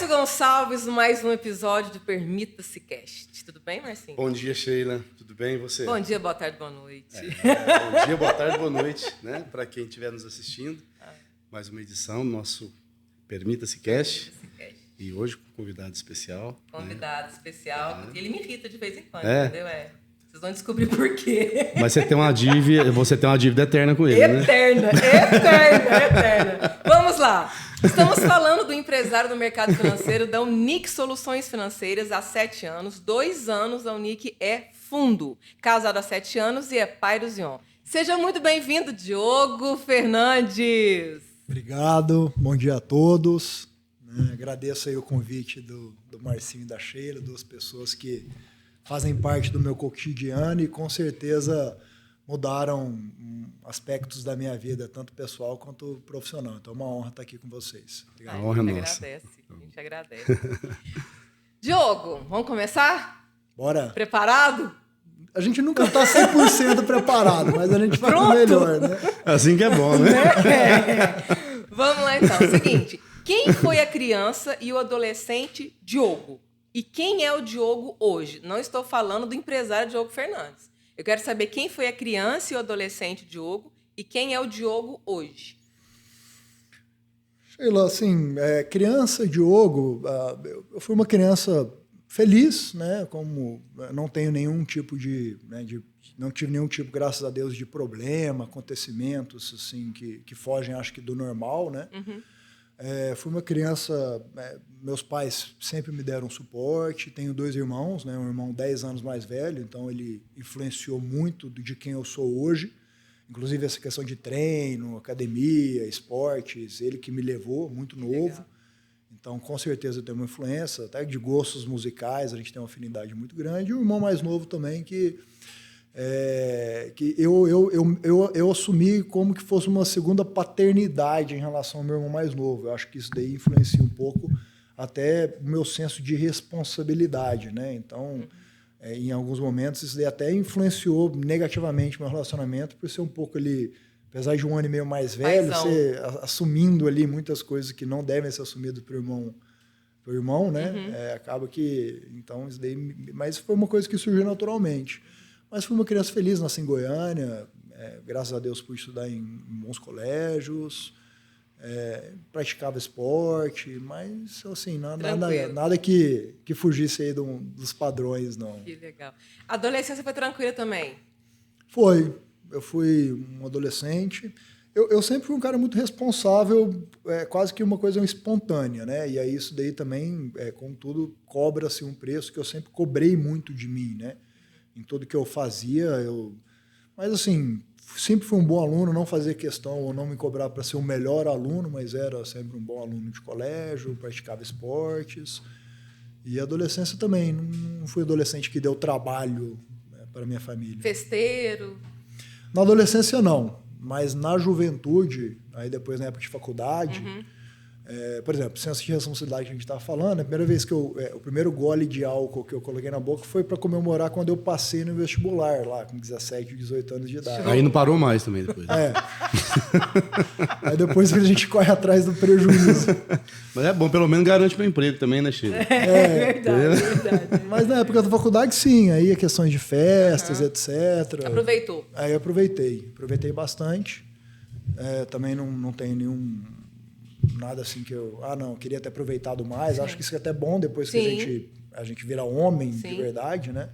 Márcio Gonçalves, mais um episódio do Permita-se Cast. Tudo bem, Marcinho? Bom dia, Sheila. Tudo bem, e você? Bom dia, boa tarde, boa noite. Bom dia, boa tarde, boa noite, né? Para quem estiver nos assistindo. Mais uma edição do nosso Permita-se Cast. E hoje com um convidado especial. Convidado especial. Ele me irrita de vez em quando, É. entendeu? Vocês vão descobrir por quê. Mas você tem uma dívida eterna com ele, Eterna. Vamos lá. Estamos falando do empresário do mercado financeiro da Unic Soluções Financeiras há 7 anos. 2 anos a Unic é fundo. Casado há 7 anos e é pai do Zion. Seja muito bem-vindo, Diogo Fernandes. Obrigado, bom dia a todos. Agradeço aí o convite do Marcinho e da Sheila, 2 pessoas que fazem parte do meu cotidiano e com certeza mudaram aspectos da minha vida, tanto pessoal quanto profissional. Então é uma honra estar aqui com vocês. A honra é nossa. A gente agradece. Diogo, vamos começar? Bora. Preparado? A gente nunca está 100% preparado, mas a gente faz o melhor, né? Assim que é bom, né? Vamos lá então. Seguinte, quem foi a criança e o adolescente Diogo? E quem é o Diogo hoje? Não estou falando do empresário Diogo Fernandes. Eu quero saber quem foi a criança e o adolescente Diogo e quem é o Diogo hoje. Sheila, assim, criança, Diogo, eu fui uma criança feliz, né? Como não tenho nenhum tipo não tive nenhum tipo, graças a Deus, de problema, acontecimentos assim que fogem, acho que, do normal, né? Uhum. Fui uma criança, meus pais sempre me deram suporte, tenho 2 irmãos, né? Um irmão 10 anos mais velho, então ele influenciou muito de quem eu sou hoje, inclusive essa questão de treino, academia, esportes, ele que me levou, muito novo. Legal. Então, com certeza, eu tenho uma influência, até de gostos musicais, a gente tem uma afinidade muito grande. E o irmão mais novo também, que eu assumi como que fosse uma segunda paternidade em relação ao meu irmão mais novo. Eu acho que isso daí influencia um pouco até o meu senso de responsabilidade, né? Então, em alguns momentos, isso daí até influenciou negativamente o meu relacionamento, por ser um pouco ali, apesar de 1 ano e meio mais velho, você assumindo ali muitas coisas que não devem ser assumidas pro irmão, né? Uhum. Acaba que, então, isso daí... Mas foi uma coisa que surgiu naturalmente. Mas fui uma criança feliz, nasci em Goiânia, graças a Deus pude estudar em bons colégios, praticava esporte, mas assim, nada que fugisse aí dos padrões, não. Que legal. A adolescência foi tranquila também? Foi. Eu fui um adolescente. Eu sempre fui um cara muito responsável, quase que uma coisa espontânea, né? E aí isso daí também, como tudo, cobra-se um preço que eu sempre cobrei muito de mim, né? Em tudo que eu fazia, mas assim, sempre fui um bom aluno, não fazia questão ou não me cobrar para ser o melhor aluno, mas era sempre um bom aluno de colégio, praticava esportes. E a adolescência também, não fui adolescente que deu trabalho, né, para minha família. Festeiro? Na adolescência não, mas na juventude, aí depois na época de faculdade... por exemplo, senso de responsabilidade que a gente estava falando, a primeira vez que o primeiro gole de álcool que eu coloquei na boca foi para comemorar quando eu passei no vestibular, lá com 17, 18 anos de idade. Aí não parou mais também depois. Aí depois que a gente corre atrás do prejuízo. Mas é bom, pelo menos garante meu emprego também, né, Sheila? Verdade. Mas na época da faculdade, sim, aí a questões de festas, etc. Aproveitou? Aí eu aproveitei bastante. Também não tenho nada assim que eu queria ter aproveitado mais. Acho que isso é até bom depois que a gente vira homem de verdade, né?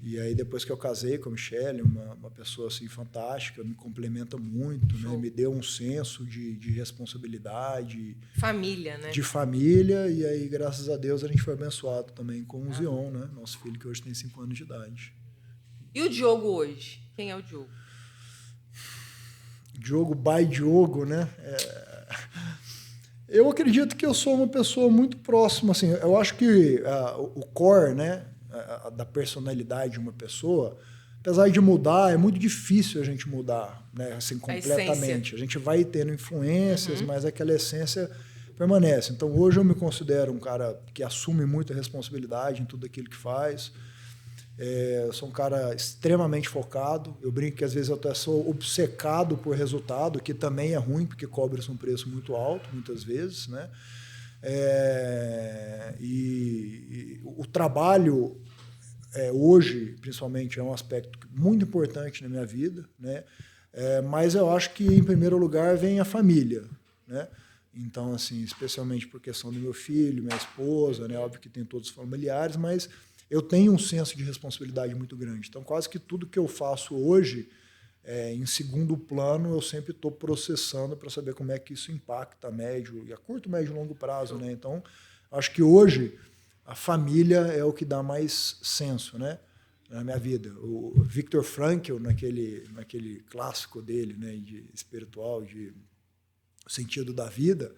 E aí depois que eu casei com a Michelle, uma pessoa assim fantástica, me complementa muito, né? Me deu um senso de responsabilidade, família, né? De família. E aí, graças a Deus, a gente foi abençoado também com o Zion, né? Nosso filho que hoje tem 5 anos de idade. E o Diogo hoje? Quem é o Diogo? Diogo by Diogo, né? Eu acredito que eu sou uma pessoa muito próxima, assim, eu acho que o core, né, da personalidade de uma pessoa, apesar de mudar, é muito difícil a gente mudar, né, assim, completamente. A gente vai tendo influências, mas aquela essência permanece. Então, hoje eu me considero um cara que assume muita responsabilidade em tudo aquilo que faz. Eu sou um cara extremamente focado. Eu brinco que às vezes eu até sou obcecado por resultado, que também é ruim, porque cobra-se um preço muito alto, muitas vezes, né? E o trabalho, hoje, principalmente, é um aspecto muito importante na minha vida, né? Mas eu acho que, em primeiro lugar, vem a família, né? Então, assim, especialmente por questão do meu filho, minha esposa, né? Óbvio que tem todos os familiares, mas eu tenho um senso de responsabilidade muito grande. Então, quase que tudo que eu faço hoje, em segundo plano, eu sempre estou processando para saber como é que isso impacta a médio e longo prazo, né? Então, acho que hoje a família é o que dá mais senso, né, na minha vida. O Viktor Frankl, naquele clássico dele, né, de espiritual, de sentido da vida,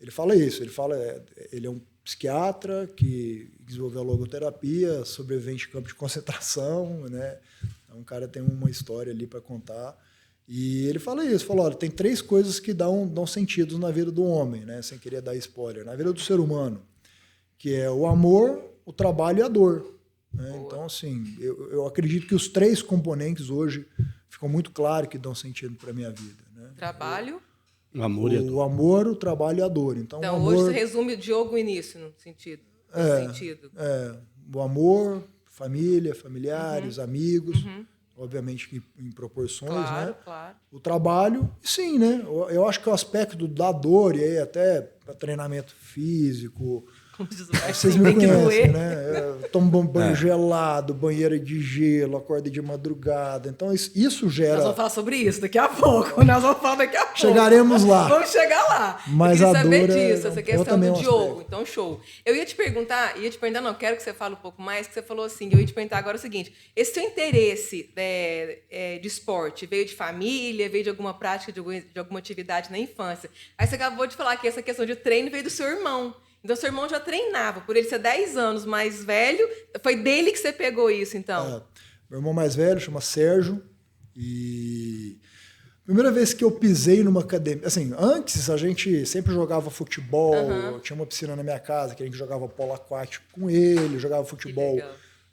ele fala isso. Ele é um psiquiatra que desenvolveu a logoterapia, sobrevivente de campo de concentração, né? Então, o cara tem uma história ali para contar. E ele fala isso, olha, tem 3 coisas que dão sentido na vida do homem, né? Sem querer dar spoiler, na vida do ser humano, que é o amor, o trabalho e a dor, né? Então, assim, eu acredito que os 3 componentes hoje ficam muito claros que dão sentido para a minha vida, né? Trabalho, o amor e a dor. O amor, o trabalho e a dor. Então o amor, hoje você resume o Diogo início, no sentido. O amor, família, familiares, amigos, obviamente que em proporções, claro, né? Claro. O trabalho, sim, né? Eu acho que o aspecto da dor, e aí até para treinamento físico, Como diz o vocês me conhecem, né? Eu tomo banho gelado, banheira de gelo, acordo de madrugada. Então, isso gera... Nós vamos falar sobre isso daqui a pouco. Nós vamos falar daqui a pouco. Chegaremos lá. Vamos chegar lá. Mas eu queria a saber dor disso, essa questão do Diogo. aspecto. Então, show. Eu ia te perguntar, não, quero que você fale um pouco mais, que você falou assim, eu ia te perguntar agora o seguinte, esse seu interesse de esporte veio de família, veio de alguma prática, de alguma atividade na infância? Aí você acabou de falar que essa questão de treino veio do seu irmão. Então, seu irmão já treinava, por ele ser 10 anos mais velho, foi dele que você pegou isso, então? Meu irmão mais velho chama Sérgio, e primeira vez que eu pisei numa academia, assim, antes a gente sempre jogava futebol, tinha uma piscina na minha casa que a gente jogava polo aquático com ele, jogava futebol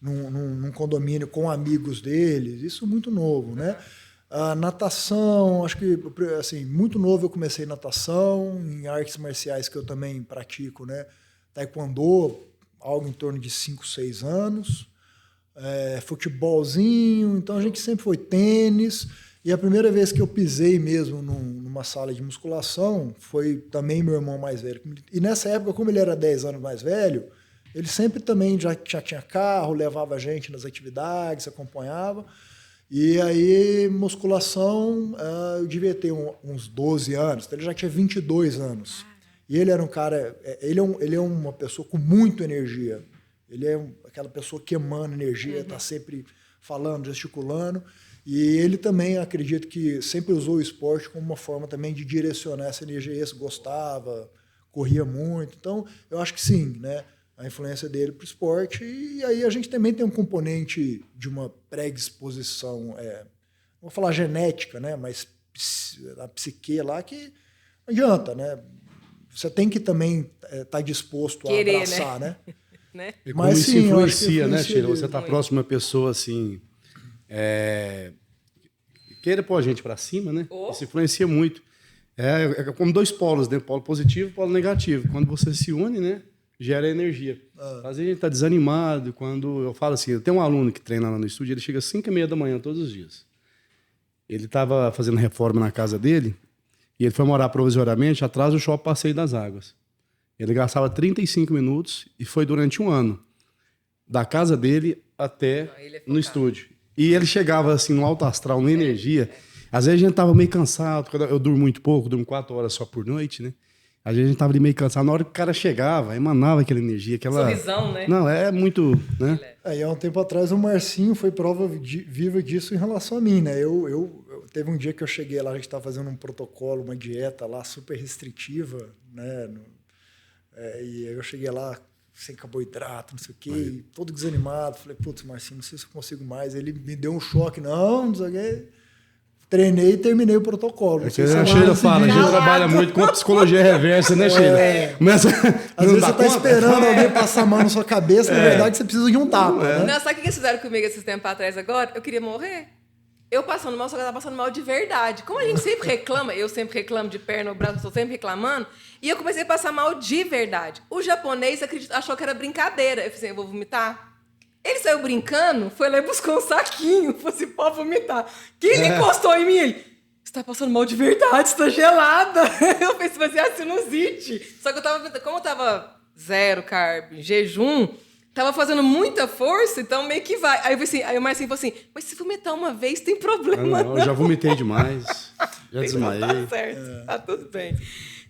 num condomínio com amigos deles, isso muito novo, né? A natação, acho que assim, muito novo eu comecei natação, em artes marciais que eu também pratico, né? Taekwondo, algo em torno de 5, 6 anos, futebolzinho, então a gente sempre foi tênis, e a primeira vez que eu pisei mesmo numa sala de musculação foi também meu irmão mais velho. E nessa época, como ele era 10 anos mais velho, ele sempre também já tinha carro, levava a gente nas atividades, acompanhava. E aí, musculação, eu devia ter uns 12 anos, então ele já tinha 22 anos. E ele era um cara, ele é uma pessoa com muita energia. Ele é aquela pessoa que emana energia, está sempre falando, gesticulando. E ele também, acredito que sempre usou o esporte como uma forma também de direcionar essa energia. Esse gostava, corria muito. Então, eu acho que sim, né? A influência dele para o esporte, e aí a gente também tem um componente de uma predisposição, não vou falar genética, né, mas a psique lá que não adianta, né? Você tem que também estar disposto a querer, abraçar, né? né? E mas como sim, isso influencia, né, Sheila? Você está muito próximo a uma pessoa assim, queira pôr a gente para cima, né? Isso influencia muito. É como 2 polos, né? Polo positivo e polo negativo. Quando você se une, né? Gera energia. Às vezes a gente está desanimado. Quando eu falo assim, eu tenho um aluno que treina lá no estúdio, ele chega às 5h30 da manhã todos os dias. Ele estava fazendo reforma na casa dele e ele foi morar provisoriamente atrás do Shopping Passeio das Águas. Ele gastava 35 minutos e foi durante 1 ano, da casa dele até no estúdio. E ele chegava assim no alto astral, na energia. Às vezes a gente estava meio cansado, porque eu durmo muito pouco, durmo 4 horas só por noite, né? Às vezes a gente estava ali meio cansado. Na hora que o cara chegava, emanava aquela energia. Sorrisão, né? Não, é muito... Né? E há um tempo atrás o Marcinho foi prova viva disso em relação a mim, né? Teve um dia que eu cheguei lá, a gente estava fazendo um protocolo, uma dieta lá super restritiva, né? E aí eu cheguei lá sem carboidrato, não sei o quê, todo desanimado. Falei, putz, Marcinho, não sei se eu consigo mais. Ele me deu um choque, não sei o quê. Treinei e terminei o protocolo. A Sheila fala, a gente trabalha muito com a psicologia reversa, né, Sheila? Às vezes você está esperando alguém passar a mão na sua cabeça, na verdade você precisa de um tapa. Né? Não, sabe o que eles fizeram comigo esses tempos atrás agora? Eu queria morrer. eu passando mal, só que ela tava passando mal de verdade. Como a gente sempre reclama, eu sempre reclamo de perna no braço, estou sempre reclamando, e eu comecei a passar mal de verdade. O japonês achou que era brincadeira. Eu falei assim, eu vou vomitar? Ele saiu brincando, foi lá e buscou um saquinho, falou assim, pode vomitar. Quem ele encostou em mim? Ele, você tá passando mal de verdade, você tá gelada. Eu pensei, mas é a sinusite. Só que como eu tava zero carb, jejum, tava fazendo muita força, então meio que vai. Aí, aí o Marcinho falou assim, mas se vomitar uma vez, tem problema não. Eu já vomitei demais, já desmaiei. Tá certo, tá tudo bem.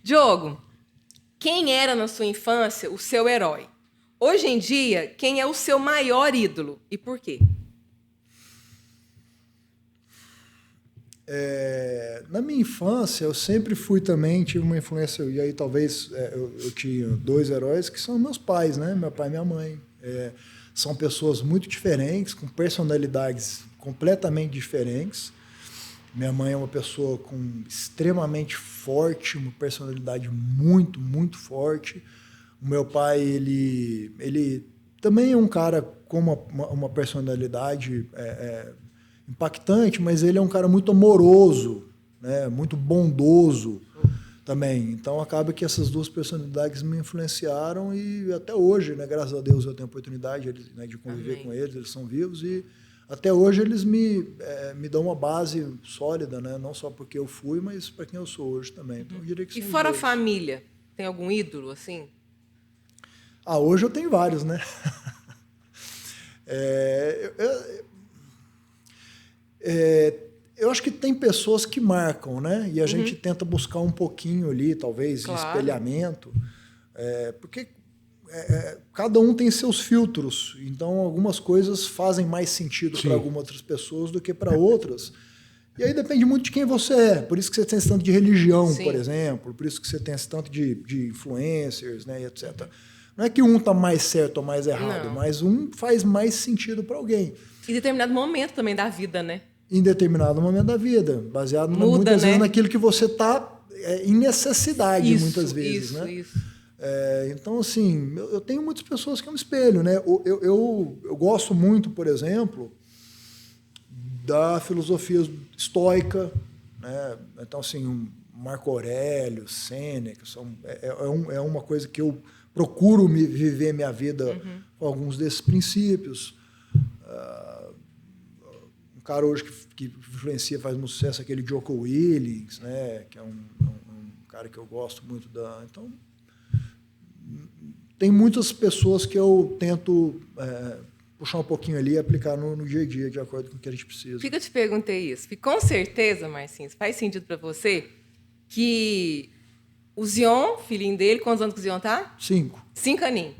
Diogo, quem era na sua infância o seu herói? Hoje em dia, quem é o seu maior ídolo e por quê? Na minha infância, eu sempre tive uma influência, e aí talvez eu tinha 2 heróis que são meus pais, né? Meu pai e minha mãe. São pessoas muito diferentes, com personalidades completamente diferentes. Minha mãe é uma pessoa extremamente forte, uma personalidade muito, muito forte. O meu pai, ele também é um cara com uma personalidade impactante, mas ele é um cara muito amoroso, né? Muito bondoso também. Então, acaba que essas 2 personalidades me influenciaram e até hoje, né, graças a Deus, eu tenho a oportunidade de conviver com eles, eles são vivos e até hoje eles me dão uma base sólida, né? Não só porque eu fui, mas para quem eu sou hoje também. Então, eu diria que e fora a família, tem algum ídolo assim? Hoje eu tenho vários, né? Eu acho que tem pessoas que marcam, né? E a gente tenta buscar um pouquinho ali, talvez, de espelhamento. Porque cada um tem seus filtros. Então, algumas coisas fazem mais sentido para algumas outras pessoas do que para outras. E aí depende muito de quem você é. Por isso que você tem esse tanto de religião, por exemplo. Por isso que você tem esse tanto de influencers, né, e etc. Não é que um está mais certo ou mais errado, mas um faz mais sentido para alguém. Em determinado momento também da vida, né? Em determinado momento da vida, baseado muitas vezes naquilo que você está em necessidade, muitas vezes. Isso. Então, assim, eu tenho muitas pessoas que eu me espelho, né? Eu gosto muito, por exemplo, da filosofia estoica, né? Então, assim, Marco Aurélio, Sêneca, é uma coisa que eu procuro viver minha vida com alguns desses princípios. Um cara hoje que influencia, faz muito sucesso, aquele Jocko Willink, né? Que é um cara que eu gosto muito Então, tem muitas pessoas que eu tento puxar um pouquinho ali e aplicar no dia a dia, de acordo com o que a gente precisa. Fica, eu te perguntei isso. E com certeza, Marcinho, faz sentido para você que o Zion, filhinho dele, quantos anos que o Zion tá? 5. 5 aninhos.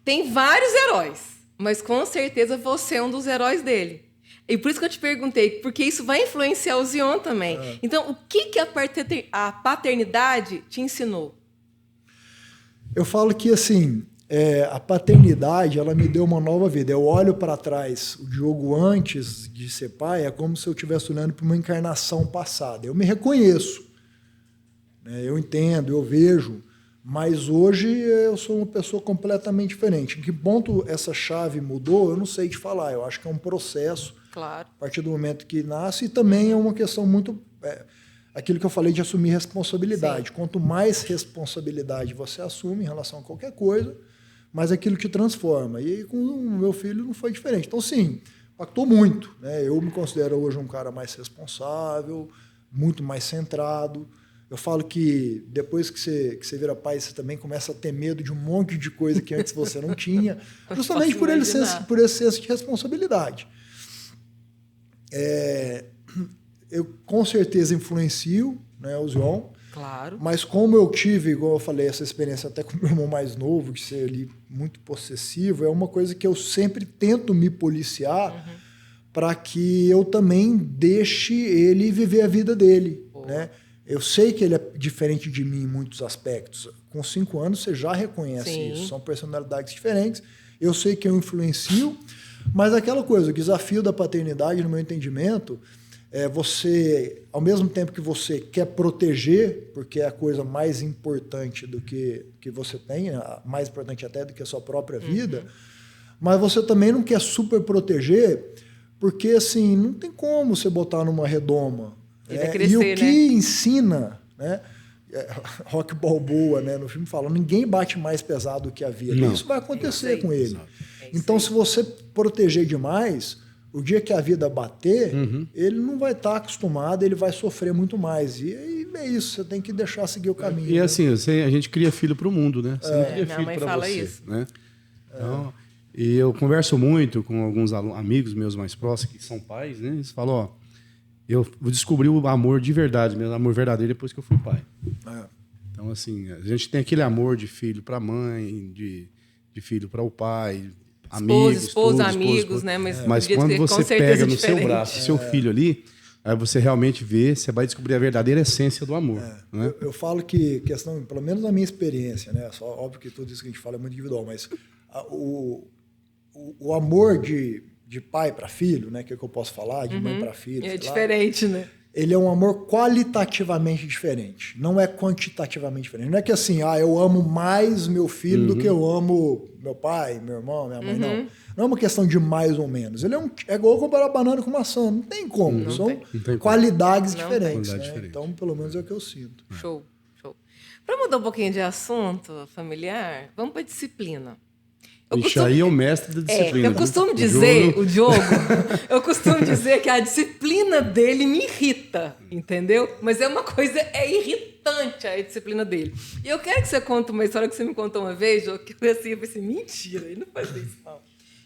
Tem vários heróis, mas com certeza você é um dos heróis dele. E por isso que eu te perguntei, porque isso vai influenciar o Zion também. Então, o que a paternidade te ensinou? Eu falo que, assim, a paternidade, ela me deu uma nova vida. Eu olho para trás, o Diogo antes de ser pai, é como se eu estivesse olhando para uma encarnação passada. Eu me reconheço, né? Eu entendo, eu vejo, mas hoje eu sou uma pessoa completamente diferente. Em que ponto essa chave mudou, eu não sei te falar. Eu acho que é um processo, claro, a partir do momento que nasce, e também é uma questão muito... aquilo que eu falei de assumir responsabilidade. Sim. Quanto mais responsabilidade você assume em relação a qualquer coisa, mais aquilo te transforma. E com o meu filho não foi diferente. Então, sim, impactou muito, né? Eu me considero hoje um cara mais responsável, muito mais centrado. Eu falo que depois que você vira pai, você também começa a ter medo de um monte de coisa que antes você não tinha, justamente por esse senso de responsabilidade. Eu com certeza influencio, né, o Zion. Claro. Mas como eu tive, igual eu falei, essa experiência até com o meu irmão mais novo, de ser ali muito possessivo, é uma coisa que eu sempre tento me policiar para que eu também deixe ele viver a vida dele, né? Eu sei que ele é diferente de mim em muitos aspectos. Com 5 anos você já reconhece isso. São personalidades diferentes. Eu sei que eu influencio, mas aquela coisa, o desafio da paternidade, no meu entendimento, você, ao mesmo tempo que você quer proteger, porque é a coisa mais importante do que você tem, mais importante até do que a sua própria vida, mas você também não quer super proteger, Porque, assim, não tem como você botar numa redoma. Ele vai crescer, e o que ensina, né? Rock Balboa, né, no filme fala, ninguém bate mais pesado do que a vida. Não. Isso vai acontecer com ele. Então, se você proteger demais, o dia que a vida bater, ele não vai estar acostumado, ele vai sofrer muito mais. E é isso, você tem que deixar seguir o caminho. E né? Assim, a gente cria filho para o mundo, né? Você não cria minha filho mãe para fala você. Isso. Né? Então, e eu converso muito com alguns amigos meus mais próximos, que são pais, né? Eles falam, ó, eu descobri o amor de verdade, meu amor verdadeiro, depois que eu fui pai. Então, assim, a gente tem aquele amor de filho para a mãe, de filho para o pai, amigos, esposa, amigos, né? Mas quando você pega no seu braço o seu filho ali, aí você realmente vê, você vai descobrir a verdadeira essência do amor. Né? Eu falo que questão, pelo menos na minha experiência, né? Só óbvio que tudo isso que a gente fala é muito individual, mas o amor de pai para filho, né? Que é o que eu posso falar, de mãe para filho. É diferente, né? Ele é um amor qualitativamente diferente, não é quantitativamente diferente. Não é que assim, eu amo mais meu filho do que eu amo meu pai, meu irmão, minha mãe, não. Não é uma questão de mais ou menos. Ele é igual comparar banana com maçã, não tem como. São qualidades diferentes. Né? Então, pelo menos é o que eu sinto. Show. Para mudar um pouquinho de assunto familiar, vamos para disciplina. Aí é o mestre da disciplina. Eu costumo dizer, o Diogo, eu costumo dizer que a disciplina dele me irrita, entendeu? Mas é uma coisa, irritante a disciplina dele. E eu quero que você conte uma história que você me contou uma vez, Diogo, que eu pensei mentira, ele não faz isso não.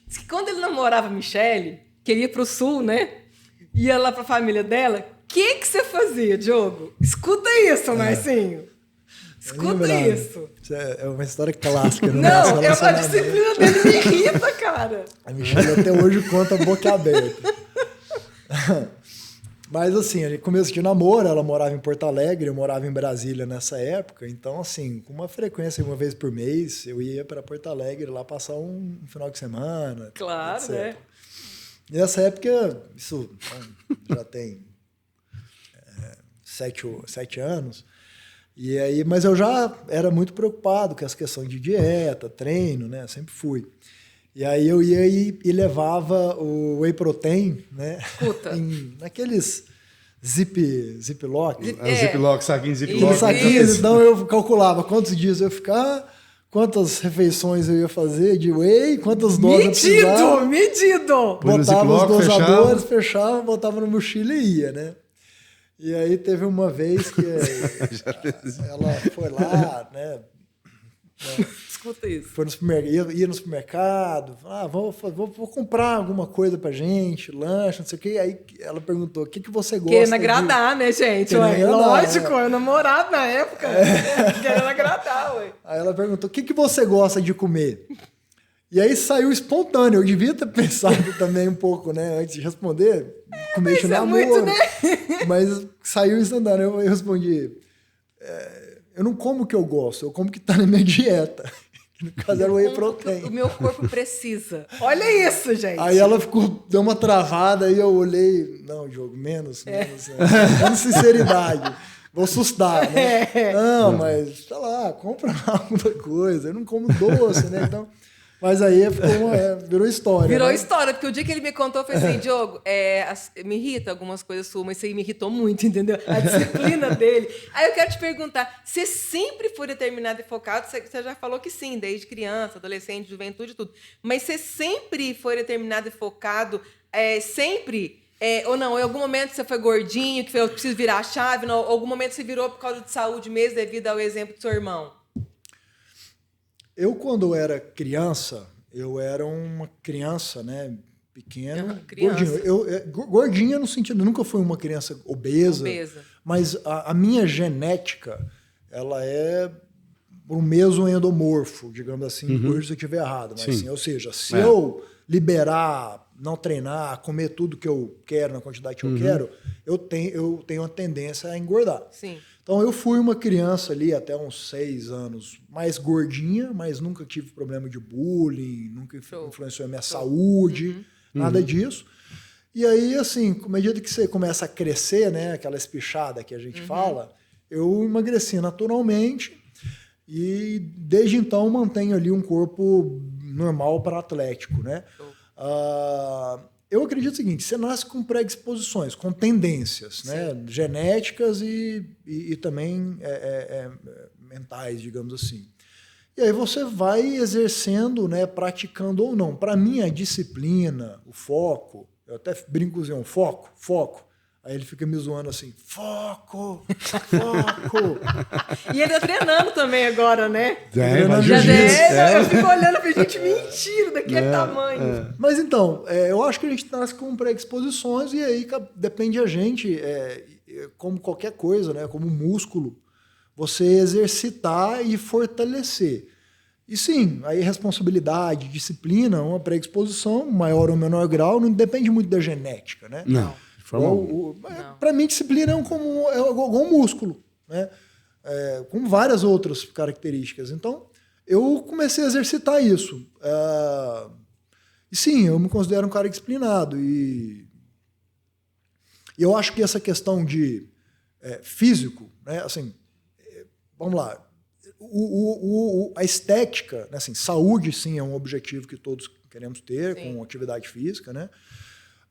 Diz que quando ele namorava a Michele, que ele ia pro sul, né? Ia lá pra família dela, o que você fazia, Diogo? Escuta isso, Marcinho. Escuta isso. Isso é uma história clássica. Não, a disciplina dele me irrita, cara. A Michelle até hoje conta boca aberta. Mas assim, a começo de namoro, ela morava em Porto Alegre, eu morava em Brasília nessa época. Então, assim, com uma frequência, uma vez por mês, eu ia para Porto Alegre lá passar um final de semana. Claro, etc. Né? E nessa época, isso já tem 7 anos. E aí, mas eu já era muito preocupado com essa questão de dieta, treino, né? Sempre fui. E aí eu ia e levava o whey protein, né? Naqueles ziplock. Ziplock, saquinho ziplock. Saquinhos, então eu calculava quantos dias eu ia ficar, quantas refeições eu ia fazer de whey, quantas doses eu precisava. Medido! Botava os dosadores, fechava, botava no mochila e ia, né? E aí teve uma vez que ela foi lá, né? Escuta isso. Foi no supermercado, ia no supermercado, vou comprar alguma coisa pra gente, lanche, não sei o quê. Aí ela perguntou, o que você gosta? Querendo agradar, né, gente? Ué, lógico, eu namorado na época. Querendo agradar, ué. Aí ela perguntou, o que você gosta de comer? E aí saiu espontâneo. Eu devia ter pensado também um pouco, né? Antes de responder, comer de namoro. Muito, né? Mas saiu instantâneo. Eu respondi, eu não como o que eu gosto, eu como o que está na minha dieta. No caso era o whey protein. O meu corpo precisa. Olha isso, gente. Aí ela deu uma travada, aí eu olhei, não, Diogo, menos sinceridade. Vou assustar, né? Não, mas, sei lá, compra alguma coisa. Eu não como doce, né? Então... Mas aí virou história. Virou história, porque o dia que ele me contou, eu falei assim, Diogo, me irrita algumas coisas suas, mas isso aí me irritou muito, entendeu? A disciplina dele. Aí eu quero te perguntar, você sempre foi determinado e focado? Você já falou que sim, desde criança, adolescente, juventude, tudo. Mas você sempre foi determinado e focado, sempre... ou não, em algum momento você foi gordinho, que eu preciso virar a chave, não, algum momento você virou por causa de saúde mesmo, devido ao exemplo do seu irmão? Eu, quando eu era criança, eu era uma criança, né, pequena, gordinha no sentido, nunca fui uma criança obesa. Mas a minha genética, ela é um mesoendomorfo, digamos assim, hoje se eu estiver errado, mas assim, ou seja, se eu liberar, não treinar, comer tudo que eu quero, na quantidade que eu quero, eu tenho uma tendência a engordar. Sim. Então, eu fui uma criança ali até uns 6 anos, mais gordinha, mas nunca tive problema de bullying, nunca influenciou a minha saúde, nada disso. E aí, assim, à medida que você começa a crescer, né, aquela espichada que a gente fala, eu emagreci naturalmente e desde então mantenho ali um corpo normal para atlético, né? eu acredito o seguinte, você nasce com predisposições, com tendências, né? Genéticas e também mentais, digamos assim. E aí você vai exercendo, né, praticando ou não. Para mim, a disciplina, o foco, eu até brinco com o foco. Aí ele fica me zoando assim, foco. E ele tá treinando também agora, né? Eu fico olhando pra gente, mentira, daquele tamanho. Mas então, eu acho que a gente nasce com predisposições e aí depende a gente, como qualquer coisa, né, como músculo, você exercitar e fortalecer. E sim, aí responsabilidade, disciplina, uma predisposição, maior ou menor grau, não depende muito da genética, né? Não. Para mim, disciplina é igual um músculo, né? Com várias outras características. Então, eu comecei a exercitar isso. E sim, eu me considero um cara disciplinado. E eu acho que essa questão de físico, né? Assim, vamos lá. A estética, né? Assim, saúde, sim, é um objetivo que todos queremos ter, sim, com atividade física, né?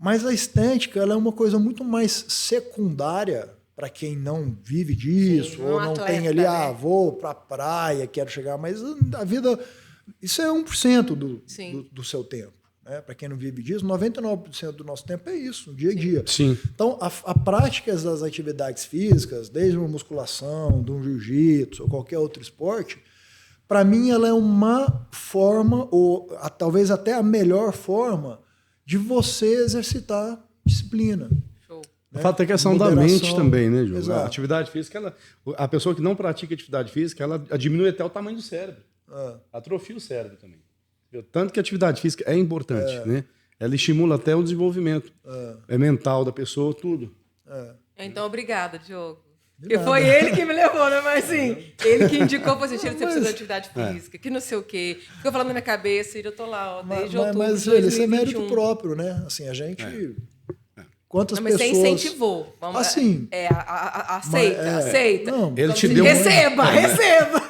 Mas a estética ela é uma coisa muito mais secundária para quem não vive disso, sim, ou não atleta, tem ali, né? Vou para a praia, quero chegar, mas a vida, isso é 1% do seu tempo. Né? Para quem não vive disso, 99% do nosso tempo é isso, no dia a dia. Sim. Então, a prática das atividades físicas, desde uma musculação, de um jiu-jitsu ou qualquer outro esporte, para mim ela é uma forma, ou talvez até a melhor forma, de você exercitar disciplina. Show. Né? Falta a questão da mente também, né, Ju? Exato. A atividade física, a pessoa que não pratica atividade física, ela diminui até o tamanho do cérebro. Atrofia o cérebro também. Tanto que a atividade física é importante, né? Ela estimula até o desenvolvimento mental da pessoa, tudo. Então, obrigada, Diogo. Porque foi ele que me levou, né? Mas assim, ele que indicou pra você precisa de atividade física, que não sei o quê. Ficou falando na minha cabeça e eu tô lá, ó, desde outubro de 2021. Mas esse é mérito próprio, né? Assim, a gente... Quantas mas pessoas... você incentivou. Vamos, assim... Aceita. Não, ele te deu receba!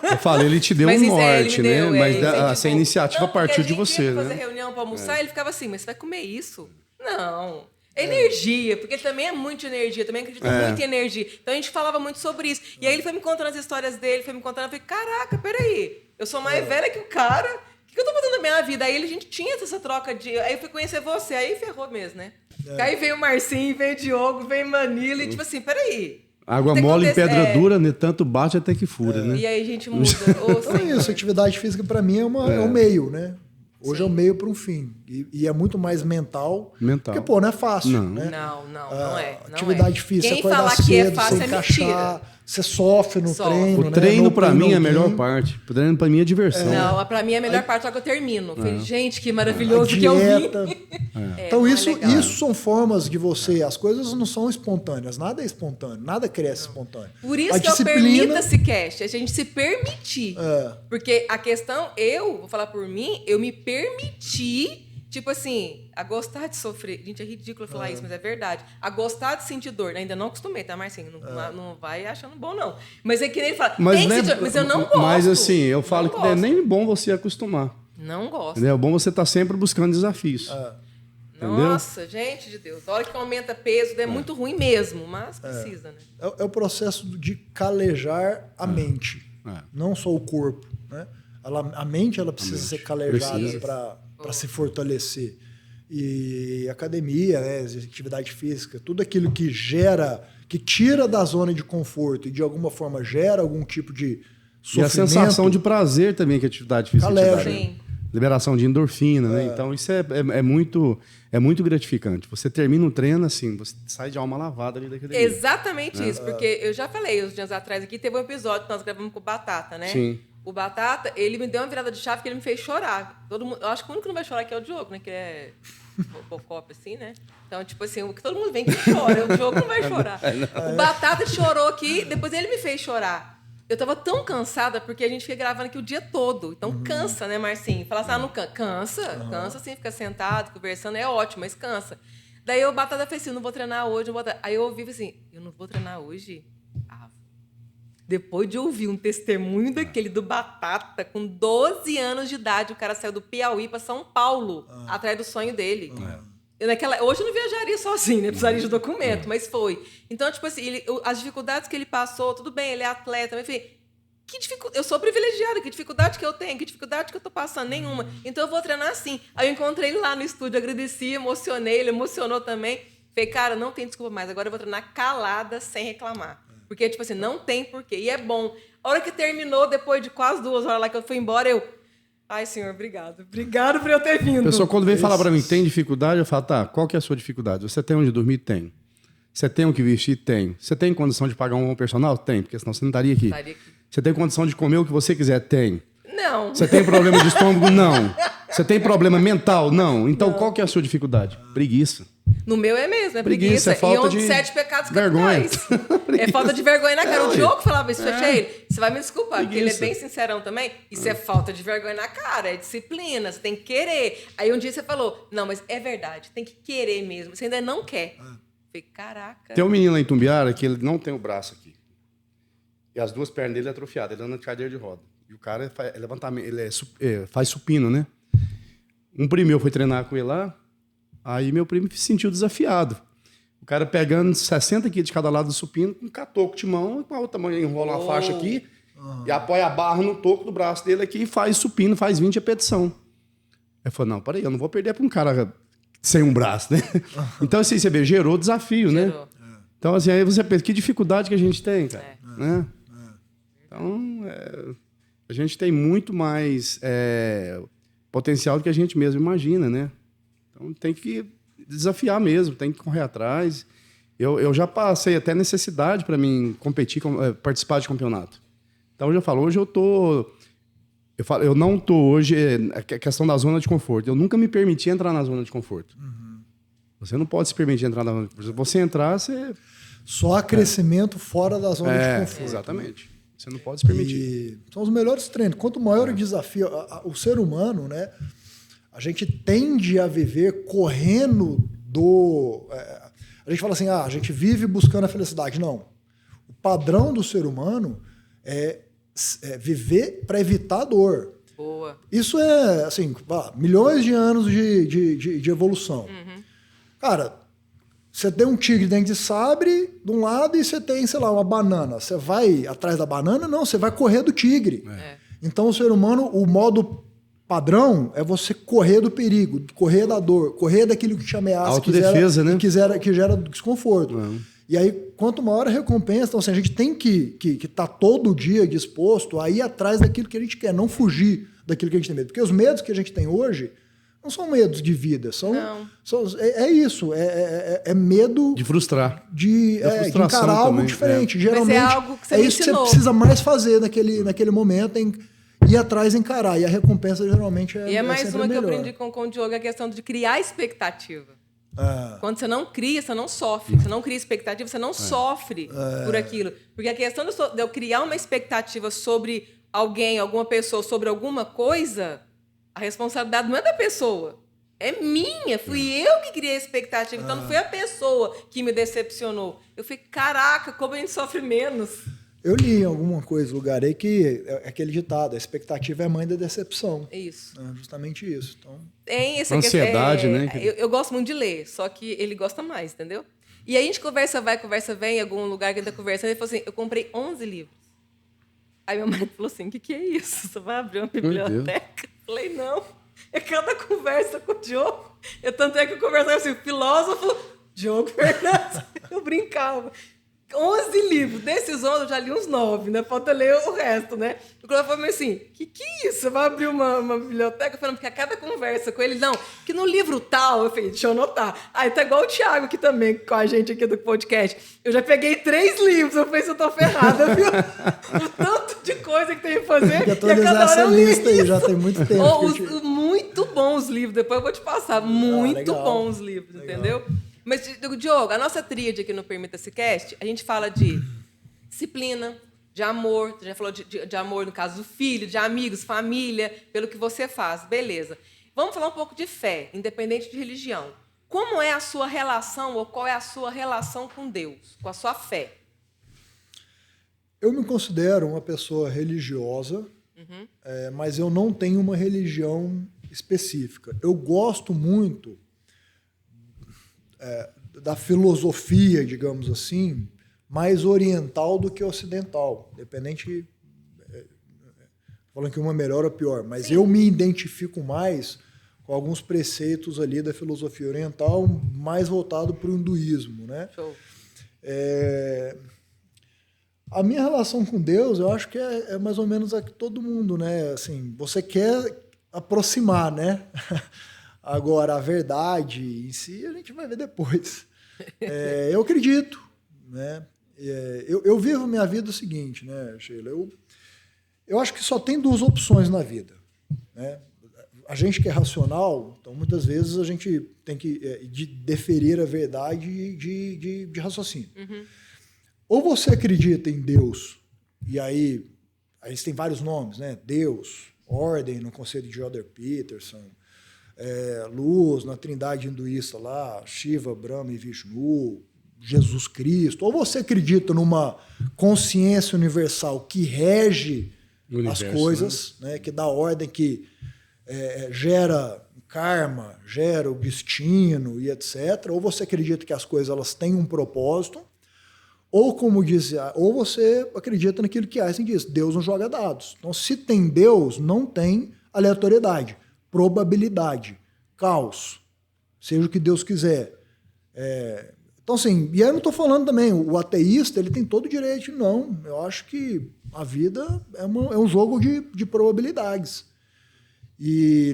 Eu falei, ele te deu um norte, né? Mas essa iniciativa partiu de você, né? Fazer reunião para almoçar, ele ficava assim, mas você vai comer isso? Não. Energia, porque ele também é muito de energia, também acredita muito em energia. Então a gente falava muito sobre isso. E aí ele foi me contando as histórias dele, foi me contando, eu falei, caraca, peraí, eu sou mais velha que o cara, o que eu tô fazendo na minha vida? Aí a gente tinha essa troca de... Aí eu fui conhecer você, aí ferrou mesmo, né? Aí veio o Marcinho, veio o Diogo, veio o Manilo, e tipo assim, peraí. Água mole em pedra dura, né? Tanto bate até que fura, né? E aí a gente muda. Então é isso, atividade física para mim é um meio, né? Hoje é um meio para um fim. E é muito mais mental. Porque, pô, não é fácil. Não, né? não é. Atividade física, quem falar que é fácil você é encaixar, mentira. Você sofre no treino. O treino, para mim, é a melhor parte. O treino, para mim, é diversão. Não, para mim, é a melhor parte, só que eu termino. Falei, gente, que maravilhoso que eu vi. Então, isso são formas de você... As coisas não são espontâneas. Nada é espontâneo. Nada cresce espontâneo. Por isso que eu permita-se, Cast. A gente se permitir. Porque a questão, vou falar por mim, eu me permiti... Tipo assim, a gostar de sofrer... Gente, é ridículo falar isso, mas é verdade. A gostar de sentir dor. Ainda não acostumei, tá, Marcinho? Não vai achando bom, não. Mas é que nem ele fala... Mas eu não gosto. Mas assim, eu falo que não é nem bom você acostumar. Não gosto. É bom você estar sempre buscando desafios. Nossa, gente de Deus. A hora que aumenta peso, é muito ruim mesmo, mas precisa, né? É o processo de calejar a mente. Não só o corpo, né? A mente ela precisa ser calejada para se fortalecer. E academia, né, atividade física, tudo aquilo que que tira da zona de conforto e de alguma forma gera algum tipo de sofrimento. E a sensação de prazer também que a atividade física caleja. te dá. Sim. Liberação de endorfina, né? Então isso é muito gratificante. Você termina um treino assim, você sai de alma lavada ali daquele dia. Exatamente isso, porque eu já falei uns dias atrás aqui, teve um episódio que nós gravamos com o Batata, né? Sim. O Batata, ele me deu uma virada de chave que ele me fez chorar. Todo mundo, eu acho que o único que não vai chorar aqui é o Diogo, né? Que é bocop, assim, né? Então, tipo assim, o que todo mundo vem que chora, o Diogo não vai chorar. O Batata chorou aqui, depois ele me fez chorar. Eu tava tão cansada, porque a gente fica gravando aqui o dia todo. Então cansa, né, Marcinho? Fala assim, não cansa. Cansa, assim, fica sentado, conversando, é ótimo, mas cansa. Daí o Batata fez assim, não vou treinar hoje, não vou treinar. Aí eu ouvi assim, eu não vou treinar hoje? Depois de ouvir um testemunho daquele do Batata, com 12 anos de idade, o cara saiu do Piauí para São Paulo, atrás do sonho dele. Hoje eu não viajaria sozinho, né? Precisaria de documento, mas foi. Então, tipo assim, as dificuldades que ele passou, tudo bem, ele é atleta, mas enfim, eu sou privilegiada, que dificuldade que eu tenho, que dificuldade que eu tô passando, nenhuma. Então eu vou treinar assim. Aí eu encontrei ele lá no estúdio, agradeci, emocionei, ele emocionou também. Falei, cara, não tem desculpa mais, agora eu vou treinar calada, sem reclamar. Porque, tipo assim, não tem porquê. E é bom. A hora que terminou, depois de quase 2 horas lá que eu fui embora, ai, senhor, obrigado. Obrigado por eu ter vindo. A pessoa, quando vem falar para mim, tem dificuldade, eu falo, tá, qual que é a sua dificuldade? Você tem onde dormir? Tem. Você tem o que vestir? Tem. Você tem condição de pagar um bom personal? Tem, porque senão você não estaria aqui. Você tem condição de comer o que você quiser? Tem. Não. Você tem problema de estômago? Não. Você tem problema mental? Não. Então, não. Qual que é a sua dificuldade? Preguiça. No meu é mesmo, é preguiça. É falta de 7 pecados vergonha. capitais. É falta de vergonha na cara. O Diogo falava isso pra ele. Você vai me desculpar, porque ele é bem sincerão também. Isso é falta de vergonha na cara, é disciplina, você tem que querer. Aí um dia você falou, não, mas é verdade, tem que querer mesmo. Você ainda não quer. Falei, caraca. Tem um menino lá em Tumbiara que ele não tem o braço aqui. E as 2 pernas dele atrofiadas, ele anda de cadeira de roda. E o cara faz levantamento, faz supino, né? Um primo meu foi treinar com ele lá, aí meu primo se sentiu desafiado. O cara pegando 60 quilos de cada lado do supino, com um catoco de mão, e com a outra mão enrola uma faixa aqui, e apoia a barra no toco do braço dele aqui e faz supino, faz 20 repetição. Aí falou, não, peraí, eu não vou perder para um cara sem um braço, né? Então, assim, você vê, gerou desafio, né? Então, assim, aí você pensa, que dificuldade que a gente tem, cara. Né? Então, a gente tem muito mais potencial do que a gente mesmo imagina, né? Então, tem que desafiar mesmo, tem que correr atrás. Eu já passei até necessidade para mim competir, participar de campeonato. Então, eu já falo, hoje eu não tô hoje, a questão da zona de conforto. Eu nunca me permiti entrar na zona de conforto. Você não pode se permitir entrar na zona de conforto. Se você entrar, você... Só há crescimento fora da zona de conforto. Exatamente. Você não pode se permitir. São os melhores treinos. Quanto maior o desafio, o ser humano, né? A gente tende a viver correndo a gente fala assim, a gente vive buscando a felicidade. Não. O padrão do ser humano é viver para evitar a dor. Boa. Isso é, assim, milhões de anos de evolução. Cara, você tem um tigre dente de sabre de um lado e você tem, sei lá, uma banana. Você vai atrás da banana? Não, você vai correr do tigre. Então, o ser humano, o modo padrão é você correr do perigo, correr da dor, correr daquilo que te ameaça, autodefesa, né? que gera desconforto. E aí, quanto maior a recompensa, então, assim, a gente tem que estar todo dia disposto a ir atrás daquilo que a gente quer, não fugir daquilo que a gente tem medo. Porque os medos que a gente tem hoje não são medos de vida, é isso, é medo... De frustrar. De encarar algo diferente. Geralmente, mas é algo que você isso que você precisa mais fazer naquele momento, ir atrás e encarar. E a recompensa geralmente E é mais uma que melhor. eu aprendi com o Diogo, a questão de criar expectativa. Quando você não cria, você não sofre. Você não cria expectativa, você não sofre por aquilo. Porque a questão de eu criar uma expectativa sobre alguém, alguma pessoa, sobre alguma coisa, a responsabilidade não é da pessoa. É minha. Fui eu que criei a expectativa. Então não foi a pessoa que me decepcionou. Eu falei, caraca, como a gente sofre menos. Eu li em alguma coisa, lugar aí, que é aquele ditado, a expectativa é a mãe da decepção. É isso. É justamente isso. Então... Tem essa ansiedade, né? Eu gosto muito de ler, só que ele gosta mais, entendeu? E aí a gente conversa vai, conversa vem, em algum lugar que ele tá conversando, ele falou assim, eu comprei 11 livros. Aí meu marido falou assim, o que é isso? Você vai abrir uma biblioteca? Eu falei, não. É cada conversa com o Diogo. Tanto é que eu conversava assim, filósofo Diogo Fernandes. Eu brincava. 11 livros. Desses 11, eu já li uns 9, né? Falta ler o resto, né? O Cláudio falou assim, que é isso? Você vai abrir uma biblioteca? Falando, porque a cada conversa com ele, não, que no livro tal, eu falei, deixa eu anotar. Aí tá igual o Thiago aqui também, com a gente aqui do podcast. Eu já peguei 3 livros, eu falei, eu tô ferrada, viu? O tanto de coisa que tem que fazer. Tem que atualizar essa lista aí, já tem muito tempo. Muito bons livros, depois eu vou te passar. Muito bons livros, legal. Entendeu? Mas, Diogo, a nossa tríade aqui no Permita-se Cast, a gente fala de disciplina, de amor, já falou de amor no caso do filho, de amigos, família, pelo que você faz, beleza. Vamos falar um pouco de fé, independente de religião. Como é a sua relação, ou qual é a sua relação com Deus, com a sua fé? Eu me considero uma pessoa religiosa, mas eu não tenho uma religião específica. Eu gosto muito da filosofia, digamos assim, mais oriental do que ocidental, independente, falando que uma é melhor ou pior, mas Sim. eu me identifico mais com alguns preceitos ali da filosofia oriental, mais voltado para o hinduísmo, né? Show. A minha relação com Deus, eu acho que é mais ou menos a que todo mundo, né? Assim, você quer aproximar, né? Agora, a verdade em si, a gente vai ver depois. Eu acredito, né? Eu vivo minha vida o seguinte, né, Sheila? Eu acho que só tem duas opções na vida, né? A gente que é racional, então muitas vezes a gente tem que deferir a verdade de raciocínio. Uhum. Ou você acredita em Deus, e aí tem vários nomes, né? Deus, ordem, no conceito de Jordan Peterson, luz, na trindade hinduísta lá, Shiva, Brahma e Vishnu, Jesus Cristo. Ou você acredita numa consciência universal que rege as coisas, né? Que dá ordem, que gera karma, gera o destino e etc. Ou você acredita que as coisas elas têm um propósito, ou como diz, ou você acredita naquilo que Einstein diz, Deus não joga dados. Então, se tem Deus, não tem aleatoriedade, probabilidade, caos, seja o que Deus quiser. Então, assim, e aí eu não estou falando também, o ateísta ele tem todo o direito, não. Eu acho que a vida é um jogo de probabilidades.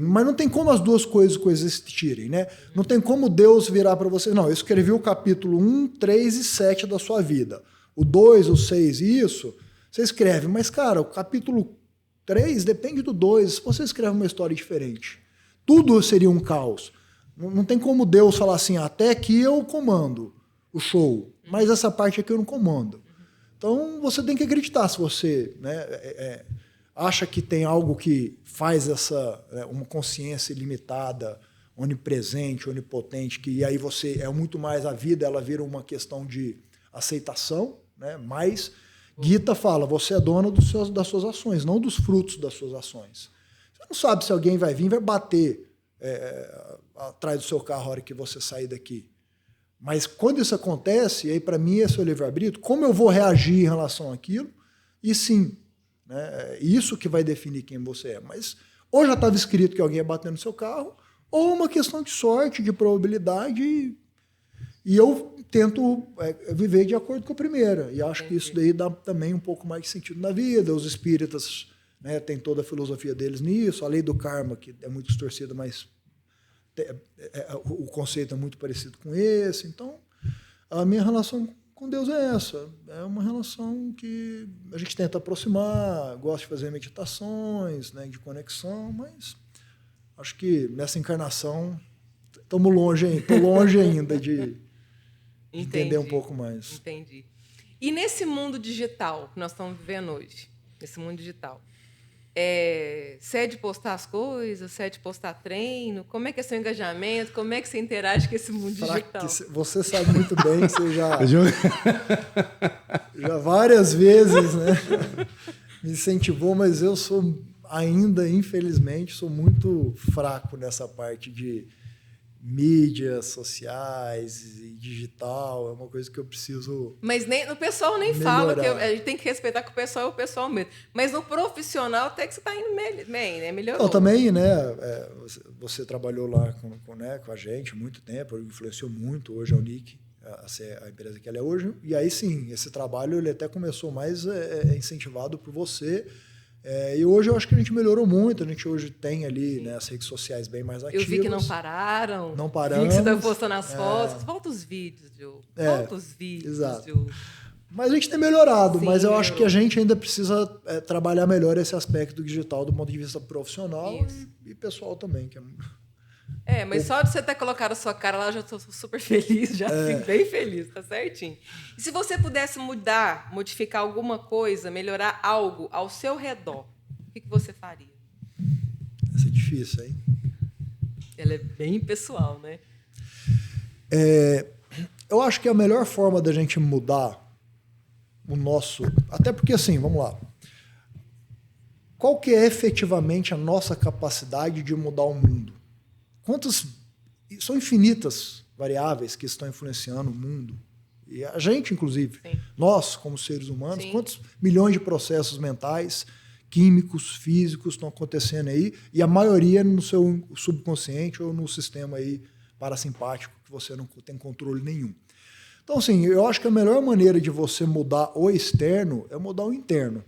Mas não tem como as duas coisas coexistirem, né? Não tem como Deus virar para você, não, eu escrevi o capítulo 1, 3 e 7 da sua vida. O 2, o 6 e isso, você escreve. Mas, cara, o capítulo 3 depende do 2. Se você escreve uma história diferente, tudo seria um caos. Não tem como Deus falar assim, até aqui eu comando o show, mas essa parte aqui eu não comando. Então, você tem que acreditar se você... né, acha que tem algo que faz uma consciência ilimitada, onipresente, onipotente, que aí você muito mais a vida, ela vira uma questão de aceitação, né? Mas Gita fala, você é dono das suas ações, não dos frutos das suas ações. Você não sabe se alguém vai vir e vai bater atrás do seu carro a hora que você sair daqui. Mas quando isso acontece, aí para mim é seu livre-arbítrio, como eu vou reagir em relação àquilo? E sim, né? Isso que vai definir quem você é. Mas ou já estava escrito que alguém ia bater no seu carro, ou uma questão de sorte, de probabilidade, e eu tento viver de acordo com a primeira. E acho que isso daí dá também um pouco mais de sentido na vida. Os espíritas, né, têm toda a filosofia deles nisso, a lei do karma, que é muito distorcida, mas o conceito é muito parecido com esse. Então, a minha relação com Deus é essa. É uma relação que a gente tenta aproximar, gosta de fazer meditações, né, de conexão, mas acho que nessa encarnação estamos longe ainda de entender um pouco mais. Entendi. E nesse mundo digital que nós estamos vivendo hoje, nesse mundo digital, você é de postar as coisas, você é de postar treino? Como é que é seu engajamento? Como é que você interage com esse mundo digital? Você sabe muito bem, você já várias vezes, né, me incentivou, mas eu sou ainda, infelizmente, sou muito fraco nessa parte de mídias sociais e digital, é uma coisa que eu preciso. Mas o pessoal nem fala, que a gente tem que respeitar que o pessoal é o pessoal mesmo. Mas no profissional até que você está indo bem, né? Melhorou. Então, também, né? Você trabalhou lá com a gente há muito tempo, influenciou muito hoje a Unic, a empresa que ela é hoje. E aí sim, esse trabalho ele até começou mais incentivado por você. E hoje eu acho que a gente melhorou muito. A gente hoje tem ali, né, as redes sociais bem mais ativas. Eu vi que não pararam. Não paramos. Vi que você está postando as fotos. Falta os vídeos, Diogo. Falta os vídeos, exato. Diogo. Mas a gente tem melhorado. Sim, mas eu acho que a gente ainda precisa trabalhar melhor esse aspecto digital do ponto de vista profissional e pessoal também. Que mas só de você ter colocado a sua cara lá, eu já estou super feliz, já fico bem feliz, tá certinho. E se você pudesse modificar alguma coisa, melhorar algo ao seu redor, o que você faria? Isso é difícil, hein? Ela é bem pessoal, né? Eu acho que a melhor forma da gente mudar o nosso... Até porque, assim, vamos lá. Qual que é efetivamente a nossa capacidade de mudar o mundo? São infinitas variáveis que estão influenciando o mundo. E a gente, inclusive, Sim. nós, como seres humanos, Sim. quantos milhões de processos mentais, químicos, físicos estão acontecendo aí, e a maioria no seu subconsciente ou no sistema aí parasimpático, que você não tem controle nenhum. Então, assim, eu acho que a melhor maneira de você mudar o externo é mudar o interno.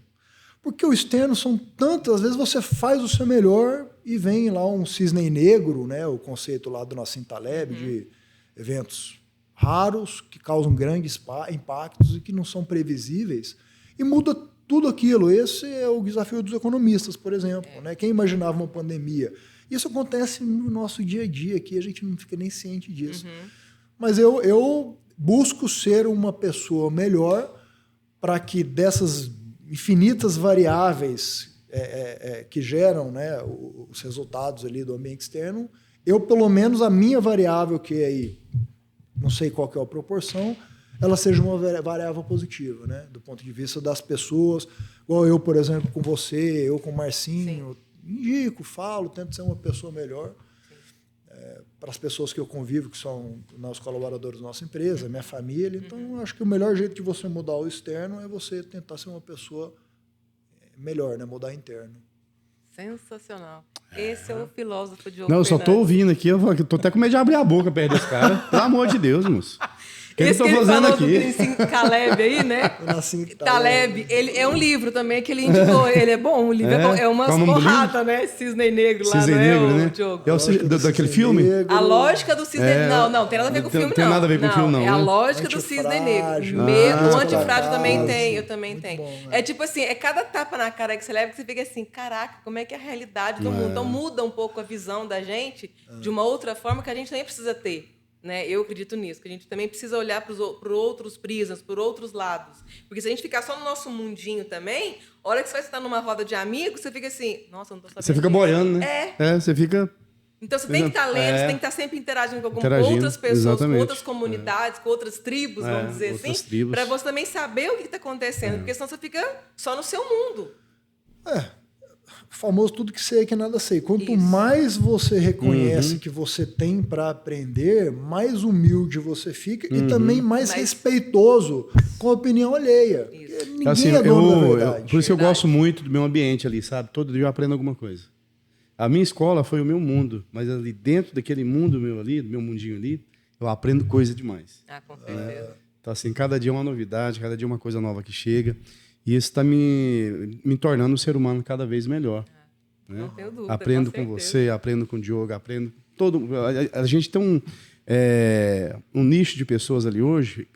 Porque o externo são tantas, às vezes você faz o seu melhor e vem lá um cisne negro, né, o conceito lá do Nassim Taleb, de eventos raros, que causam grandes impactos e que não são previsíveis, e muda tudo aquilo. Esse é o desafio dos economistas, por exemplo. Né? Quem imaginava uma pandemia? Isso acontece no nosso dia a dia aqui, a gente não fica nem ciente disso. Mas eu busco ser uma pessoa melhor para que dessas infinitas variáveis que geram, né, os resultados ali do ambiente externo, eu, pelo menos, a minha variável, que é aí, não sei qual que é a proporção, ela seja uma variável positiva, né? Do ponto de vista das pessoas, igual eu, por exemplo, com você, eu com o Marcinho, indico, falo, tento ser uma pessoa melhor para as pessoas que eu convivo, que são os colaboradores da nossa empresa, minha família. Então, acho que o melhor jeito de você mudar o externo é você tentar ser uma pessoa melhor, né? Mudar interno. Sensacional. Esse é o filósofo Diogo Não, eu só tô Fernandes. ouvindo aqui, eu tô até com medo de abrir a boca perto desse cara. Pelo amor de Deus, moço. O que eu Esse tô que ele fazendo falou aqui? do Nassim Taleb aí, né? O Nassim Taleb, ele é um livro também que ele indicou. Ele é bom, o livro é bom. É umas Qual o nome do porradas, né? Cisne Negro lá, Cisne não Negro, é, né? o Diogo? É o daquele filme? Negro, A lógica do cisne É, não tem nada a ver com o filme, não. tem nada a ver com o filme, não, É a né? lógica do cisne negro. Antifrágil. O Ah, antifrágil também Casa. tem, eu também Muito tenho. bom, né? É tipo assim, é cada tapa na cara que você leva que você fica assim, caraca, como é que é a realidade do mundo? Então muda um pouco a visão da gente de uma outra forma que a gente nem precisa ter. Né? Eu acredito nisso, que a gente também precisa olhar para outros prismas, por outros lados. Porque se a gente ficar só no nosso mundinho também, a hora que você vai estar numa roda de amigos, você fica assim, nossa, eu não tô sabendo Você fica disso. boiando, né? Você fica... Então você tem que estar lendo, você tem que estar sempre interagindo com outras pessoas, exatamente. com outras comunidades, com outras tribos, vamos dizer outras assim, tribos. para você também saber o que está acontecendo, porque senão você fica só no seu mundo. O famoso tudo que sei é que nada sei. Quanto Isso. mais você reconhece que você tem para aprender, mais humilde você fica e também mais respeitoso com a opinião alheia. Porque ninguém Assim, é dono da verdade. por isso que eu Verdade. gosto muito do meu ambiente ali, sabe? Todo dia eu aprendo alguma coisa. A minha escola foi o meu mundo, mas ali dentro daquele mundo meu ali, do meu mundinho ali, eu aprendo coisa demais. Ah, com certeza. Então, assim, cada dia é uma novidade, cada dia é uma coisa nova que chega. E isso está me tornando um ser humano cada vez melhor. Né? Não tenho dúvida. Aprendo com você, aprendo com o Diogo, aprendo... A gente tem um nicho de pessoas ali hoje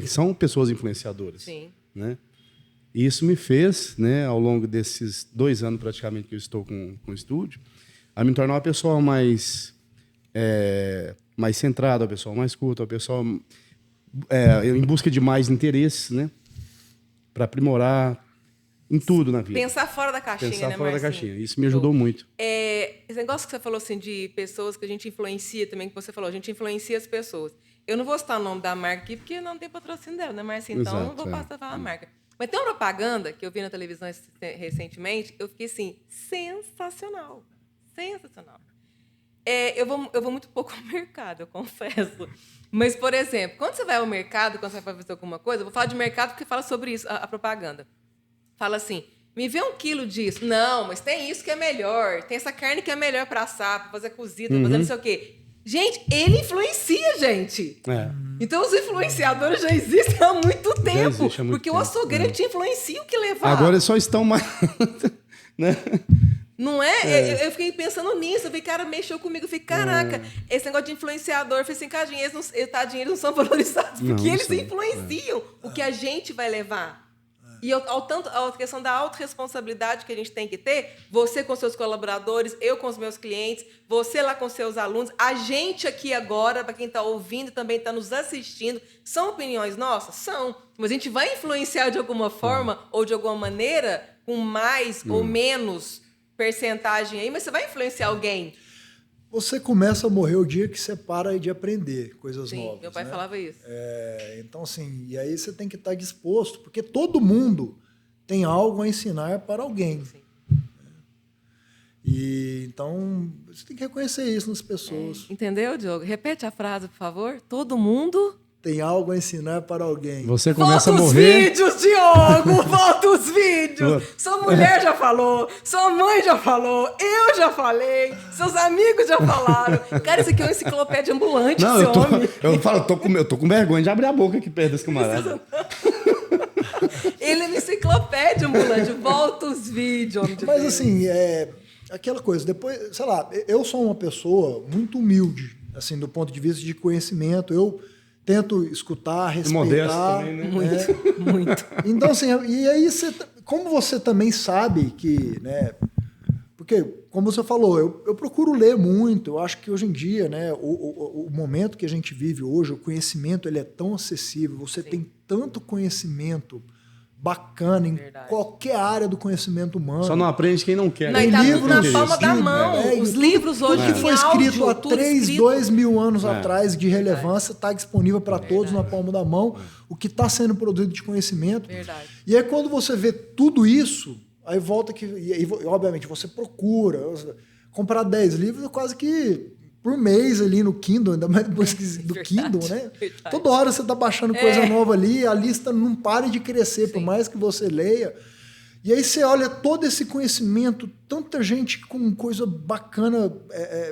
que são pessoas influenciadoras. Sim. Né? E isso me fez, né, ao longo desses 2 anos praticamente que eu estou com o estúdio, a me tornar uma pessoa mais centrada, uma pessoa mais culta, uma pessoa em busca de mais interesses, né, para aprimorar em tudo na vida. Pensar fora da caixinha, Pensar né, fora da Marcinho? caixinha. Isso me ajudou muito. Esse negócio que você falou assim de pessoas que a gente influencia também, que você falou, a gente influencia as pessoas. Eu não vou citar o nome da marca aqui, porque não tem patrocínio dela, né, Marcinho? Então, não vou passar a falar a marca. Mas tem uma propaganda que eu vi na televisão recentemente, eu fiquei assim, sensacional. Sensacional. Eu vou muito pouco ao mercado, eu confesso. Mas, por exemplo, quando você vai ao mercado, quando você vai fazer alguma coisa, eu vou falar de mercado porque fala sobre isso, a propaganda. Fala assim, me vê 1 quilo disso. Não, mas tem isso que é melhor. Tem essa carne que é melhor para assar, para fazer cozida, para fazer não sei o quê. Gente, ele influencia, gente. Então, os influenciadores já existem há muito tempo. Porque o açougueiro ele te influencia o que levar. Agora eles só estão mais... né? Não é? Eu fiquei pensando nisso. Eu vi, cara, mexeu comigo. Eu fiquei, caraca, esse negócio de influenciador. Eu falei assim, cara, eles não são valorizados. Porque eles influenciam o que a gente vai levar. E a questão da autorresponsabilidade que a gente tem que ter, você com seus colaboradores, eu com os meus clientes, você lá com seus alunos, a gente aqui agora, para quem está ouvindo e também está nos assistindo, são opiniões nossas? São. Mas a gente vai influenciar de alguma forma ou de alguma maneira, com mais ou menos percentagem aí, mas você vai influenciar alguém. Você começa a morrer o dia que você para de aprender coisas novas. Sim, meu pai falava isso. Então, assim, e aí você tem que estar disposto, porque todo mundo tem algo a ensinar para alguém. Sim. E então você tem que reconhecer isso nas pessoas. Entendeu, Diogo? Repete a frase, por favor. Todo mundo tem algo a ensinar para alguém. Você começa volta a morrer. Volta os vídeos, Diogo! Volta os vídeos! Sua mulher já falou, sua mãe já falou, eu já falei, seus amigos já falaram. Cara, isso aqui é uma enciclopédia ambulante, Não, esse homem. Eu tô com vergonha de abrir a boca aqui perto desse camarada. Ele é uma enciclopédia ambulante. Volta os vídeos, homem de Mas Deus. assim, aquela coisa, depois, sei lá, eu sou uma pessoa muito humilde, assim, do ponto de vista de conhecimento. Eu tento escutar, respeitar. Modesto também, né? Muito. Então, assim, e aí, como você também sabe que, né? Porque, como você falou, eu procuro ler muito. Eu acho que hoje em dia, né, o momento que a gente vive hoje, o conhecimento ele é tão acessível, você tem tanto conhecimento bacana em qualquer área do conhecimento humano. Só não aprende quem não quer. Não, e tá tudo na palma da mão. Os livros hoje que foi escrito há 2 mil anos atrás de relevância está disponível para todos na palma da mão. O que está sendo produzido de conhecimento. Verdade. E aí quando você vê tudo isso, aí volta que... E aí, obviamente, você procura. Comprar 10 livros é quase que... por mês ali no Kindle, ainda mais depois do Kindle, né? Verdade. Toda hora você tá baixando coisa nova ali, a lista não para de crescer, por mais que você leia. E aí você olha todo esse conhecimento, tanta gente com coisa bacana,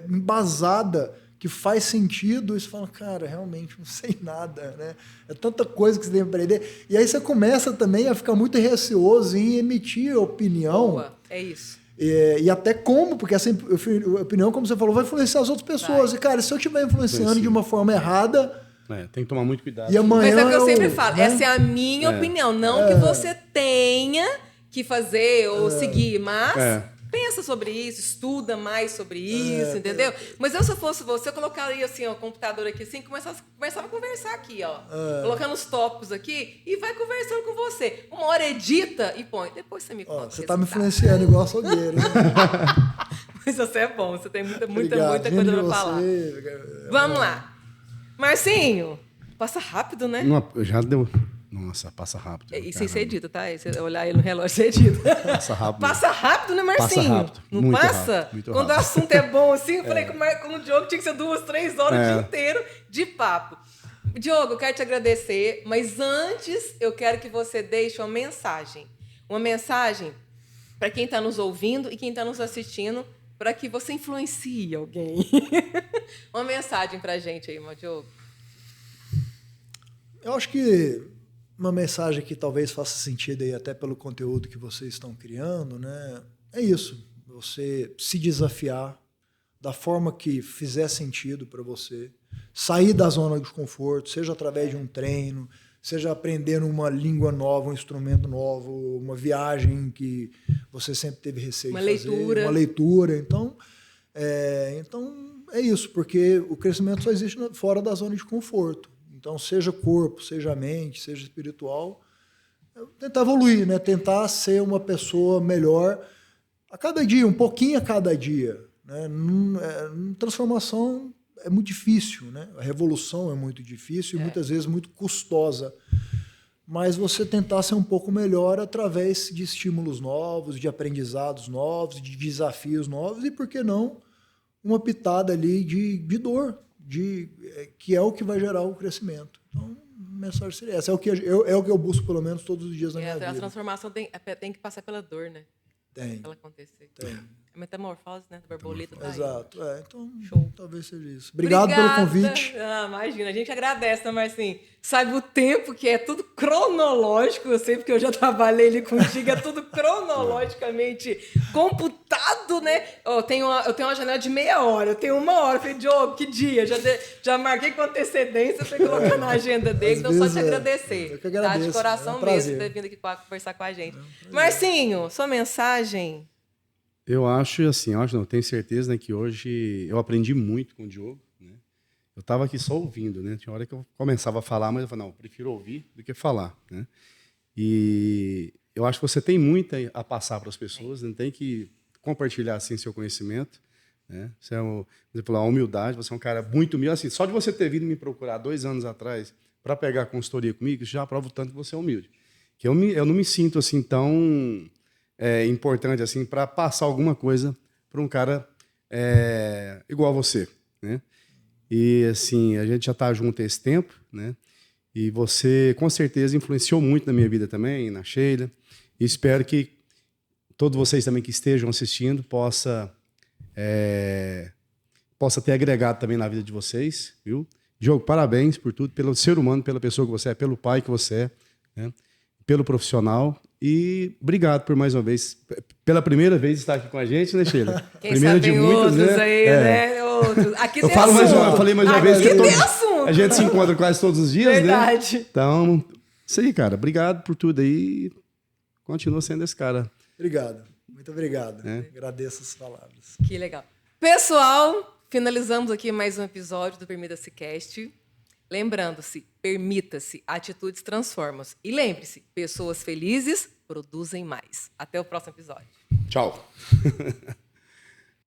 embasada, que faz sentido, e você fala, cara, realmente não sei nada, né? É tanta coisa que você tem que aprender. E aí você começa também a ficar muito receoso em emitir opinião. Boa, é isso. E até como, porque essa opinião, como você falou, vai influenciar as outras pessoas. E, cara, se eu estiver influenciando de uma forma errada... tem que tomar muito cuidado. E amanhã mas é o que eu sempre falo, né? Essa é a minha opinião. Não que você tenha que fazer ou seguir, mas pensa sobre isso, estuda mais sobre isso, entendeu? Mas eu, se eu fosse você, eu colocaria assim, ó, o computador aqui assim, começava a conversar aqui, ó. Colocando os tópicos aqui e vai conversando com você. Uma hora edita e põe. Depois você me conta. Você tá me influenciando igual açougueiro, né? Mas você é bom, você tem muita Obrigado, coisa pra falar. Vamos lá. Marcinho, passa rápido, né? Já deu... Nossa, passa rápido. E sem ser edita, tá? Se olhar ele no relógio, você edita. Passa rápido. Passa rápido, né, Marcinho? Passa rápido. Não muito passa? Rápido, muito Quando rápido. o assunto é bom assim, eu falei com o Diogo tinha que ser 2, 3 horas o dia inteiro de papo. Diogo, eu quero te agradecer, mas antes eu quero que você deixe uma mensagem. Uma mensagem para quem está nos ouvindo e quem está nos assistindo, para que você influencie alguém. Uma mensagem para a gente aí, meu Diogo. Eu acho que uma mensagem que talvez faça sentido aí até pelo conteúdo que vocês estão criando, né? É isso. Você se desafiar da forma que fizer sentido para você, sair da zona de conforto, seja através de um treino, seja aprendendo uma língua nova, um instrumento novo, uma viagem que você sempre teve receio de fazer, uma leitura. Então é isso, porque o crescimento só existe fora da zona de conforto. Então, seja corpo, seja mente, seja espiritual, tentar evoluir, né? Tentar ser uma pessoa melhor a cada dia, um pouquinho a cada dia. Né? Transformação é muito difícil, né? A revolução é muito difícil e muitas vezes muito custosa. Mas você tentar ser um pouco melhor através de estímulos novos, de aprendizados novos, de desafios novos e, por que não, uma pitada ali de dor, que é o que vai gerar o crescimento. Então, a mensagem seria essa. É o que eu busco, pelo menos, todos os dias na minha vida. A transformação tem que passar pela dor, né? Tem. Pra ela acontecer. Tem. A metamorfose, né? Da borboleta tá aí. Exato. Então, show. Talvez seja isso. Obrigado pelo convite. Imagina, a gente agradece, né, Marcinho? Sabe o tempo que é tudo cronológico, eu sei porque eu já trabalhei ali contigo, é tudo cronologicamente computado, né? Eu tenho uma janela de meia hora, eu tenho 1 hora, eu falei, Diogo, que dia? Já marquei com antecedência para colocar na agenda dele, então só te agradecer. Eu que agradeço. Tá? De coração mesmo, ter vindo aqui para conversar com a gente. Marcinho, sua mensagem... Eu acho assim, tenho certeza, né, que hoje eu aprendi muito com o Diogo, né? Eu estava aqui só ouvindo, né? Tinha hora que eu começava a falar, mas eu falei, não, eu prefiro ouvir do que falar, né? E eu acho que você tem muito a passar para as pessoas, né? Tem que compartilhar assim seu conhecimento, né? Você é a humildade, você é um cara muito humilde, assim, só de você ter vindo me procurar 2 anos atrás para pegar a consultoria comigo, isso já prova o tanto que você é humilde. Que eu não me sinto assim tão importante assim para passar alguma coisa por um cara igual a você, né? E, assim, a gente já está junto há esse tempo, né? E você, com certeza, influenciou muito na minha vida também, na Sheila. E espero que todos vocês também que estejam assistindo possa ter agregado também na vida de vocês, viu? Diogo, parabéns por tudo, pelo ser humano, pela pessoa que você é, pelo pai que você é, né? Pelo profissional. E obrigado por mais uma vez, pela primeira vez estar aqui com a gente, né, Sheila? Quem primeira sabe de tem muitas, outros né? aí, né? Outros. Aqui tem Eu falei mais uma vez que a gente se encontra quase todos os dias, Verdade. né? Então, isso aí, cara. Obrigado por tudo aí. Continua sendo esse cara. Obrigado. Muito obrigado. Agradeço as palavras. Que legal. Pessoal, finalizamos aqui mais um episódio do Permita-se Cast. Lembrando-se, permita-se, atitudes transformam. E lembre-se, pessoas felizes produzem mais. Até o próximo episódio. Tchau.